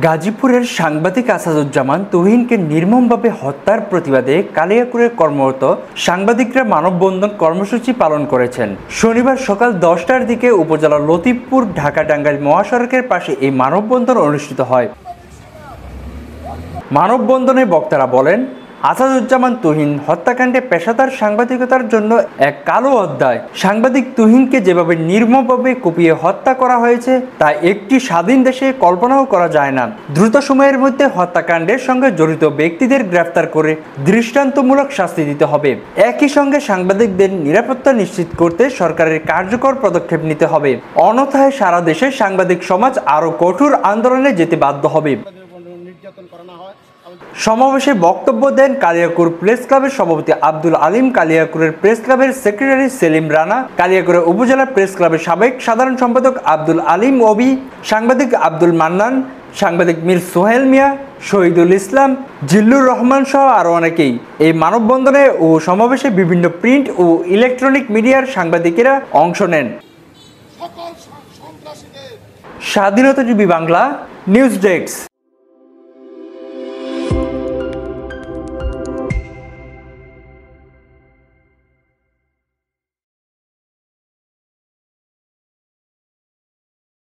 গাজীপুরের সাংবাদিক আসাদুজ্জামান তুহিনকে নির্মমভাবে হত্যার প্রতিবাদে কালিয়াকৈরে কর্মরত সাংবাদিকরা মানববন্ধন কর্মসূচি পালন করেছেন। শনিবার সকাল 10টার দিকে উপজেলার লতিফপুর ঢাকা টাঙ্গাইল মহাসড়কের পাশে এই মানববন্ধন অনুষ্ঠিত হয়। মানববন্ধনে বক্তারা বলেন, আসাদুজ্জামান তুহিন হত্যাকাণ্ডে পেশাদার সাংবাদিকতার জন্য এক কালো অধ্যায়। সাংবাদিক তুহিনকে যেভাবে নির্মমভাবে কুপিয়ে হত্যা করা হয়েছে তা একটি স্বাধীন দেশে কল্পনাও করা যায় না। দ্রুত সময়ের মধ্যে হত্যাকাণ্ডের সঙ্গে জড়িত ব্যক্তিদের গ্রেফতার করে দৃষ্টান্তমূলক শাস্তি দিতে হবে। একই সঙ্গে সাংবাদিকদের নিরাপত্তা নিশ্চিত করতে সরকারের কার্যকর পদক্ষেপ নিতে হবে, অন্যথায় সারা দেশের সাংবাদিক সমাজ আরও কঠোর আন্দোলনে যেতে বাধ্য হবে। সমাবেশে বক্তব্য দেন কালিয়াকৈর প্রেস ক্লাবের সভাপতি আব্দুল আলিম, কালিয়াকৈর প্রেস ক্লাবের সেক্রেটারি সেলিম রানা, কালিয়াকৈর উপজেলা প্রেস ক্লাবের সাবেক সাধারণ সম্পাদক আব্দুল আলিম ওবি, সাংবাদিক আব্দুল মান্নান, সাংবাদিক মীর সোহেল মিয়া, শহীদুল ইসলাম, জিল্লুর রহমান সহ আরও অনেকেই। এই মানববন্ধনে ও সমাবেশে বিভিন্ন প্রিন্ট ও ইলেকট্রনিক মিডিয়ার সাংবাদিকেরা অংশ নেন। স্বাধীনতা টিভি বাংলা নিউজ ডেস্ক।